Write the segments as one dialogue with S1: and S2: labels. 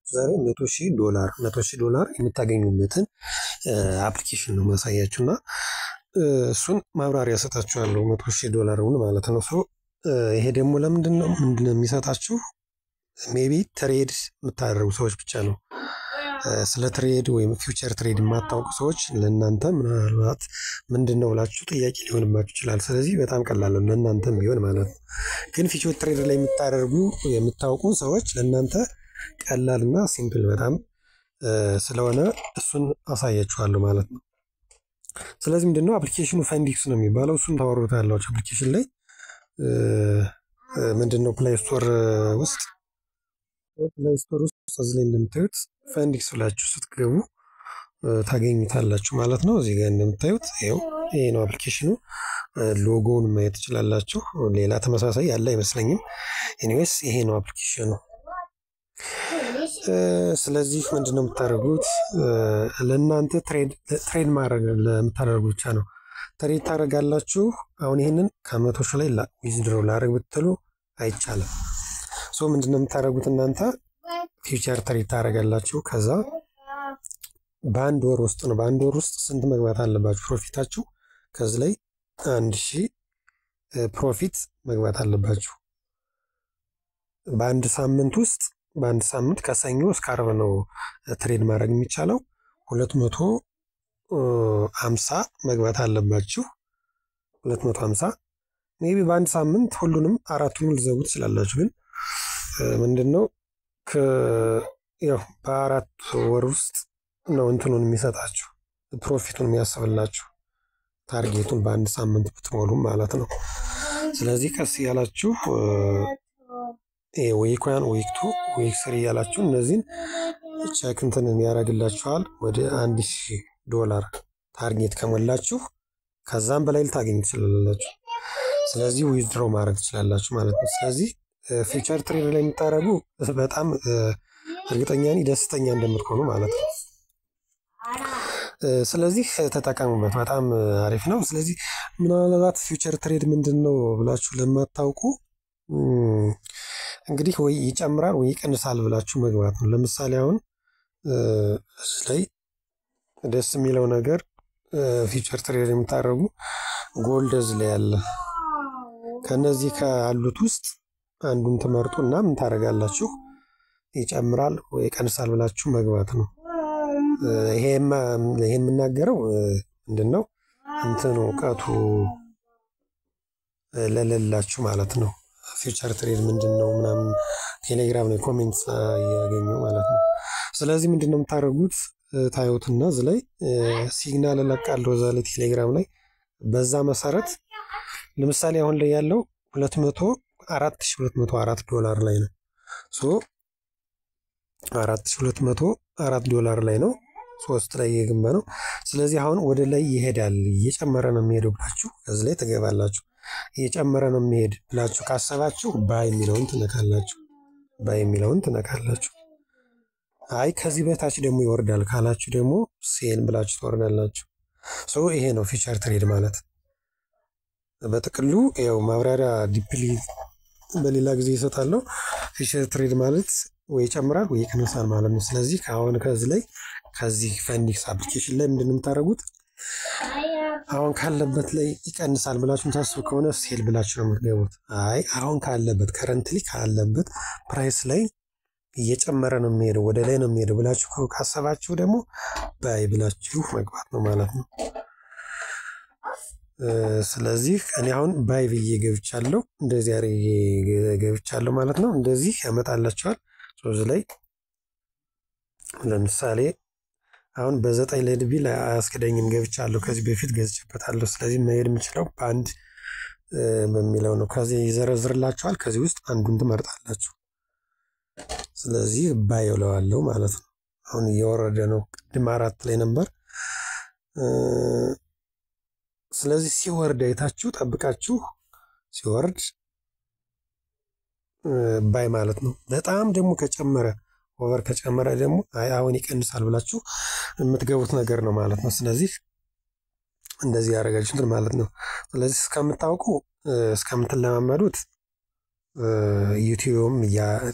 S1: ዛሬ $100,000 የምታገኙበትን አፕሊኬሽን ነው ማሳያችሁና እሱን ማብራሪያ ሰጣችኋለሁ። $100,000 ማለት ነው። ይሄ ደግሞ ለምንድነው የሚሰጣችሁ? ሜቢ ትሬድ የምታደርጉ ሰዎች ብቻ ነው። ስለ ትሬድ ወይም ፊውቸር ትሬድ የማታውቁ ሰዎች ለእናንተ ምናልባት ምንድነው ብላችሁ ጥያቄ ሊሆንባችሁ ይችላል። ስለዚህ በጣም ቀላል ነው ለእናንተም ቢሆን ማለት ነው። ግን ፊውቸር ትሬድ ላይ የምታውቁ ሰዎች ለእናንተ ቀላልና ሲምፕል በጣም ስለሆነ እሱን አሳያችኋለሁ ማለት ነው። ስለዚህ ምንድነው አፕሊኬሽኑ ፋይንዲክስ ነው የሚባለው። እሱን ታወሩታላችሁ አፕሊኬሽን ላይ ምንድነው ፕሌይ ስቶር ውስጥ እዚህ ላይ እንደምታዩት ፋይንዲክስ ብላችሁ ስትገቡ ታገኙታላችሁ ማለት ነው። እዚህ ጋር እንደምታዩት ይሄ ነው አፕሊኬሽኑ። ሎጎውን ማየት ትችላላችሁ። ሌላ ተመሳሳይ ያለ አይመስለኝም። ኤኒዌይስ ይሄ ነው አፕሊኬሽኑ። ስለዚህ ምንድነው የምታደርጉት? ለእናንተ ትሬድ ማድረግ ለምታደርጉ ብቻ ነው። ትሬድ ታደርጋላችሁ። አሁን ይሄንን ከ100,000 ላይ ዊዝድሮው ላደርግ ብትሉ አይቻልም። ምንድነው የምታደርጉት እናንተ? ፊውቸር ትሬድ ታደርጋላችሁ። ከዛ በአንድ ወር ውስጥ ነው። በአንድ ወር ውስጥ ስንት መግባት አለባችሁ? ፕሮፊታችሁ ከዚህ ላይ 1000 ፕሮፊት መግባት አለባችሁ። በአንድ ሳምንት ከሰኞ እስከ ዓርብ ነው ትሬድ ማድረግ የሚቻለው። 250 መግባት አለባችሁ። 250 ሜቢ በአንድ ሳምንት ሁሉንም አራቱን ልዘጉ ትችላላችሁ። ግን ምንድነው በአራት ወር ውስጥ ነው እንትኑን የሚሰጣችሁ ፕሮፊቱን የሚያስብላችሁ ታርጌቱን በአንድ ሳምንት ብትሞሉም ማለት ነው። ስለዚህ ቀስ ያላችሁ ዊክ 1 ዊክ 2 ዊክ 3 ያላችሁ እነዚህን ቼክ እንትንን ያደርግላችኋል። ወደ $1,000 ታርጌት ከሞላችሁ ከዛም በላይ ልታገኙ ትችላላችሁ። ስለዚህ ዊዝድሮ ማድረግ ትችላላችሁ ማለት ነው። ስለዚህ ፊውቸር ትሬድ ላይ የምታደርጉ በጣም እርግጠኛ ነኝ ደስተኛ እንደምትሆኑ ማለት ነው። ስለዚህ ተጠቀሙበት፣ በጣም አሪፍ ነው። ስለዚህ ምናልባት ፊውቸር ትሬድ ምንድነው ብላችሁ ለማታውቁ እንግዲህ ወይ ይጨምራል ወይ ይቀንሳል ብላችሁ መግባት ነው። ለምሳሌ አሁን እዚህ ላይ ደስ የሚለው ነገር ፊውቸር ትሬድ የምታደርጉ ጎልድ እዚህ ላይ አለ። ከነዚህ ካሉት ውስጥ አንዱን ትመርጡና ምን ታደርጋላችሁ? ይጨምራል ወይ ይቀንሳል ብላችሁ መግባት ነው። ይሄ የምናገረው ምንድነው እውቀቱ ለሌላችሁ ማለት ነው። ፊውቸር ትሬድ ምንድነው ምናምን ቴሌግራም ላይ ኮሜንት ያገኘው ማለት ነው። ስለዚህ ምንድነው የምታደርጉት? ታዩትና እዚህ ላይ ሲግናል እለቃለሁ እዛ ላይ ቴሌግራም ላይ። በዛ መሰረት ለምሳሌ አሁን ላይ ያለው $4,204 ላይ ነው። $4,204 ላይ ነው። 3 ላይ የግንበ ነው። ስለዚህ አሁን ወደ ላይ ይሄዳል፣ እየጨመረ ነው የሚሄደው ብላችሁ ከዚህ ላይ ትገባላችሁ። እየጨመረ ነው የሚሄድ ብላችሁ ካሰባችሁ ባይ የሚለውን ትነካላችሁ። አይ ከዚህ በታች ደግሞ ይወርዳል ካላችሁ ደግሞ ሴል ብላችሁ ትወርዳላችሁ። ይሄ ነው ፊውቸር ትሬድ ማለት። በጥቅሉ ማብራሪያ ዲፕሊ በሌላ ጊዜ ይሰጣለሁ። ፊውቸር ትሬድ ማለት ወይ ይጨምራል ወይ ይቀንሳል ማለት ነው። ስለዚህ ከዚህ ፋይንዲክስ አፕሊኬሽን ላይ ምንድነው የምታደርጉት? አሁን ካለበት ላይ ይቀንሳል ብላችሁ ታስቡ ከሆነ ሴል ብላችሁ ነው የምትገቡት። አይ አሁን ከረንትሊ ካለበት ፕራይስ ላይ እየጨመረ ነው የሚሄደው ወደ ላይ ነው የሚሄደው ብላችሁ ካሰባችሁ ደግሞ ባይ ብላችሁ መግባት ነው ማለት ነው። ስለዚህ እኔ አሁን ባይ ብዬ ገብቻለሁ፣ እንደዚህ አድርጌ ገብቻለሁ ማለት ነው። እንደዚህ ያመጣላችኋል። እዚህ ላይ ለምሳሌ አሁን በ9 ላይ ቢል አያስከደኝም፣ ገብቻለሁ፣ ከዚህ በፊት ገዝቼበታለሁ። ስለዚህ መሄድ የምችለው በአንድ በሚለው ነው። ከዚህ ይዘረዝርላችኋል። ከዚህ ውስጥ አንዱን ትመርጣላችሁ። ስለዚህ ባይ እለዋለሁ ማለት ነው። አሁን እየወረደ ነው። ቅድም 4 ላይ ነበር። ስለዚህ ሲወርድ አይታችሁ ጠብቃችሁ ሲወርድ ባይ ማለት ነው። በጣም ደግሞ ከጨመረ ኦቨር ከጨመረ ደግሞ አሁን ይቀንሳል ብላችሁ የምትገቡት ነገር ነው ማለት ነው። ስለዚህ እንደዚህ ያደርጋችሁት ማለት ነው። ስለዚህ እስከምትለማመዱት ዩቲዩብም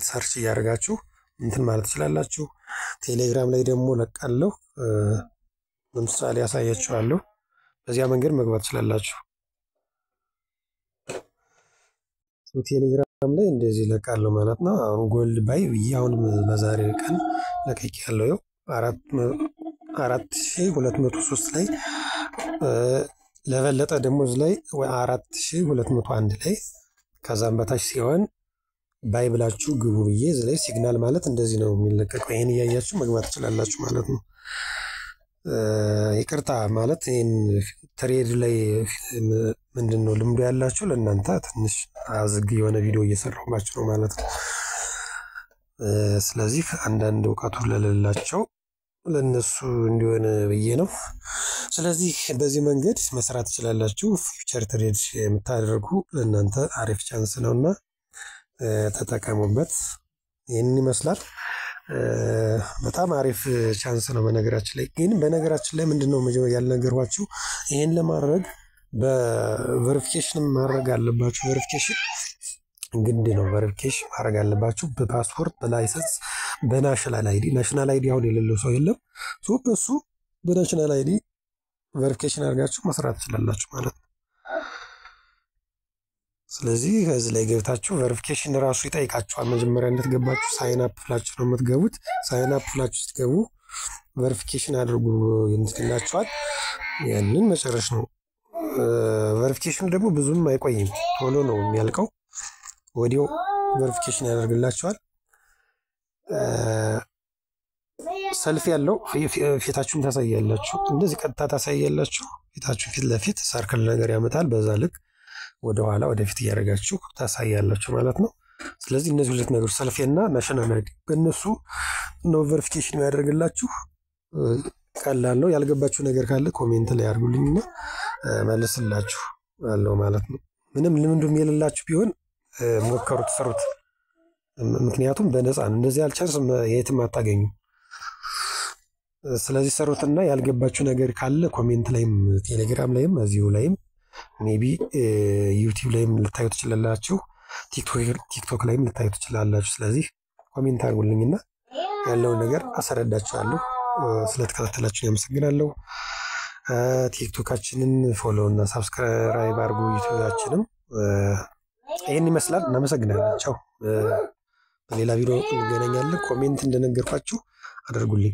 S1: ሰርች እያደረጋችሁ እንትን ማለት ትችላላችሁ። ቴሌግራም ላይ ደግሞ ለቃለሁ። ለምሳሌ ያሳያችኋለሁ። በዚያ መንገድ መግባት ትችላላችሁ። ቴሌግራም ላይ እንደዚህ ለቃለሁ ማለት ነው። አሁን ጎልድ ባይ ብዬ አሁን በዛሬ ቀን ለቅቄያለሁ። ያው 4203 ላይ ለበለጠ ደሞዝ ላይ 4201 ላይ ከዛም በታች ሲሆን ባይ ብላችሁ ግቡ ብዬ እዚህ ላይ ሲግናል ማለት እንደዚህ ነው የሚለቀቀው። ይሄን እያያችሁ መግባት ትችላላችሁ ማለት ነው። ይቅርታ ማለት ይሄን ትሬድ ላይ ምንድነው ልምዱ ያላችሁ ለእናንተ ትንሽ አዝግ የሆነ ቪዲዮ እየሰራሁባችሁ ነው ማለት ነው። ስለዚህ አንዳንድ እውቀቱ ለሌላቸው ለነሱ እንዲሆን ብዬ ነው። ስለዚህ በዚህ መንገድ መስራት ትችላላችሁ። ፊውቸር ትሬድ የምታደርጉ ለእናንተ አሪፍ ቻንስ ነውና ተጠቀሙበት። ይሄንን ይመስላል። በጣም አሪፍ ቻንስ ነው። በነገራችን ላይ ምንድነው መጀመሪያ ያልነገርኳችሁ ይሄን ለማድረግ በቬሪፊኬሽን ማድረግ አለባችሁ። ቬሪፊኬሽን ግድ ነው። ቬሪፊኬሽን ማድረግ አለባችሁ በፓስፖርት፣ በላይሰንስ፣ በናሽናል አይዲ። ናሽናል አይዲ አሁን የሌለው ሰው የለም። በሱ በናሽናል አይዲ ቬሪፊኬሽን አድርጋችሁ መስራት ትችላላችሁ ማለት ነው። ስለዚህ ከዚህ ላይ ገብታችሁ ቬሪፊኬሽን ራሱ ይጠይቃችኋል። መጀመሪያ እንደተገባችሁ ሳይን አፕ ብላችሁ ነው የምትገቡት። ሳይን አፕ ብላችሁ ስትገቡ ቬሪፊኬሽን አድርጉ ይላችኋል። ያንን መጨረሻ ነው። ቬሪፊኬሽኑ ደግሞ ብዙም አይቆይም፣ ቶሎ ነው የሚያልቀው። ወዲያው ቬሪፊኬሽን ያደርግላችኋል። ሰልፍ ያለው ፊታችሁን ታሳያላችሁ። እንደዚህ ቀጥታ ታሳያላችሁ። ፊታችሁ ፊት ለፊት ሰርክል ነገር ያመጣል። በዛ ልክ ወደ ኋላ ወደፊት እያደረጋችሁ ታሳያላችሁ ማለት ነው። ስለዚህ እነዚህ ሁለት ነገሮች ሰልፌና ናሽናል አይዲ በእነሱ ነው ቬሪፊኬሽን የሚያደርግላችሁ። ቀላል ነው። ያልገባችሁ ነገር ካለ ኮሜንት ላይ አድርጉልኝና መልስላችሁ አለው ማለት ነው። ምንም ልምዱም የሌላችሁ ቢሆን ሞከሩት፣ ሰሩት። ምክንያቱም በነፃ ነው። እንደዚህ አልቻልስ የትም አታገኙ። ስለዚህ ሰሩትና ያልገባችሁ ነገር ካለ ኮሜንት ላይም ቴሌግራም ላይም እዚሁ ላይም ሜቢ ዩቲዩብ ላይም ልታዩ ትችላላችሁ። ቲክቶክ ላይም ልታዩ ትችላላችሁ። ስለዚህ ኮሜንት አድርጉልኝና ያለውን ነገር አስረዳችኋለሁ። ስለተከታተላችሁ አመሰግናለሁ። ቲክቶካችንን ፎሎ እና ሰብስክራይብ አድርጉ። ዩቲዩባችንም ይሄን ይመስላል። እናመሰግናለን። ቻው። በሌላ ቪዲዮ እንገናኛለን። ኮሜንት እንደነገርኳችሁ አድርጉልኝ።